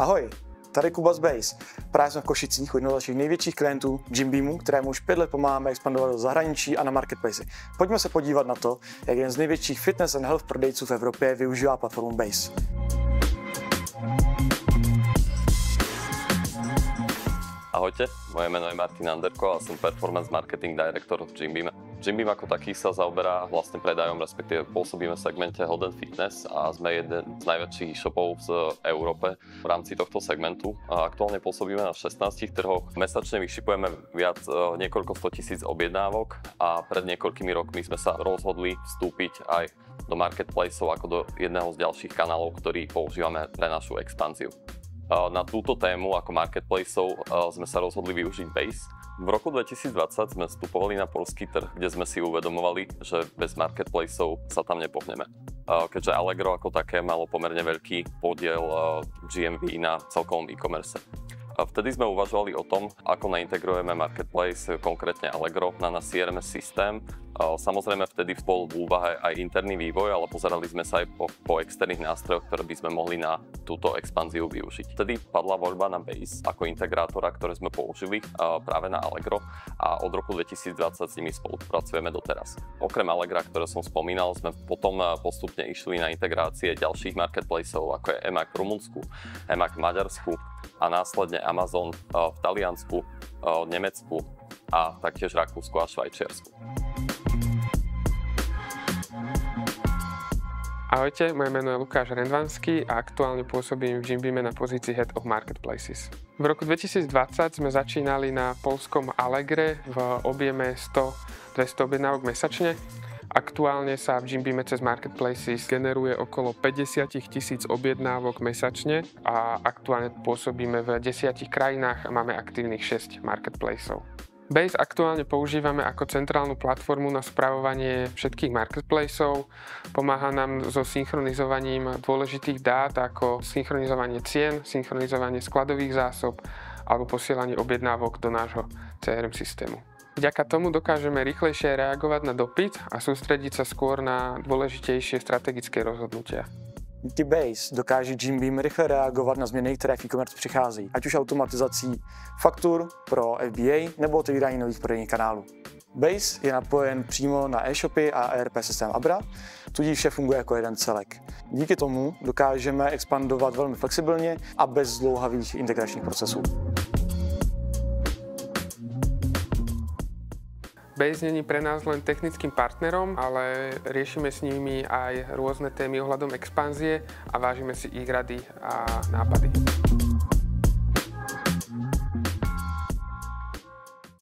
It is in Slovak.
Ahoj, tady Kuba z Base. Právě jsme v Košicích u jednoho z našich největších klientů, Jimbeamu, kterému už 5 let pomáháme expandovat do zahraničí a na marketplace. Pojďme se podívat na to, jak jeden z největších fitness and health prodejců v Evropě využívá platformu Base. Ahojte, moje meno je Martin Anderko a som Performance Marketing Director v Jimbeame. Jimbeam ako taký sa zaoberá vlastne predajom, respektíve pôsobíme v segmente Health and Fitness a sme jeden z najväčších e-shopov v Európe v rámci tohto segmentu. A aktuálne pôsobíme na 16 trhoch. Mesačne vyšipujeme niekoľko 100 000 objednávok a pred niekoľkými rokmi sme sa rozhodli vstúpiť aj do marketplaceov ako do jedného z ďalších kanálov, ktorý používame pre našu expanziu. Na túto tému ako marketplaceov sme sa rozhodli využiť Base. V roku 2020 sme vstupovali na poľský trh, kde sme si uvedomovali, že bez marketplaceov sa tam nepohneme. Keďže Allegro ako také malo pomerne veľký podiel GMV na celkovom e-commerce. Vtedy sme uvažovali o tom, ako naintegrujeme marketplace, konkrétne Allegro, na náš CRM systém. Samozrejme vtedy bol v úvahe aj interný vývoj, ale pozerali sme sa aj po externých nástrojoch, ktoré by sme mohli na túto expanziu využiť. Vtedy padla voľba na Base ako integrátora, ktoré sme použili práve na Allegro a od roku 2020 s nimi spolupracujeme doteraz. Okrem Allegra, ktoré som spomínal, sme potom postupne išli na integrácie ďalších marketplaceov, ako je Emak v Rumunsku, Emak v Maďarsku a následne Amazon v Taliansku, Nemecku a taktiež Rakúsku a Švajčiarsku. Ahojte, moje meno je Lukáš Rendvanský a aktuálne pôsobím v Jimbeame na pozícii Head of Marketplaces. V roku 2020 sme začínali na poľskom Allegre v objeme 100-200 objednávok mesačne. Aktuálne sa v Jimbeame cez Marketplaces generuje okolo 50 000 objednávok mesačne a aktuálne pôsobíme v 10 krajinách a máme aktívnych 6 marketplaceov. Base aktuálne používame ako centrálnu platformu na spravovanie všetkých marketplaceov. Pomáha nám so synchronizovaním dôležitých dát ako synchronizovanie cien, synchronizovanie skladových zásob alebo posielanie objednávok do nášho CRM systému. Vďaka tomu dokážeme rýchlejšie reagovať na dopyt a sústrediť sa skôr na dôležitejšie strategické rozhodnutia. Díky Base dokáže Jimbeam rychle reagovat na změny, které v e-commerce přicházejí, ať už automatizací faktur pro FBA nebo otevírání nových prodejních kanálů. Base je napojen přímo na e-shopy a ERP systém Abra, tudíž vše funguje jako jeden celek. Díky tomu dokážeme expandovat velmi flexibilně a bez zdlouhavých integračních procesů. Base není pre nás len technickým partnerom, ale riešime s nimi aj rôzne témy ohľadom expanzie a vážime si ich rady a nápady.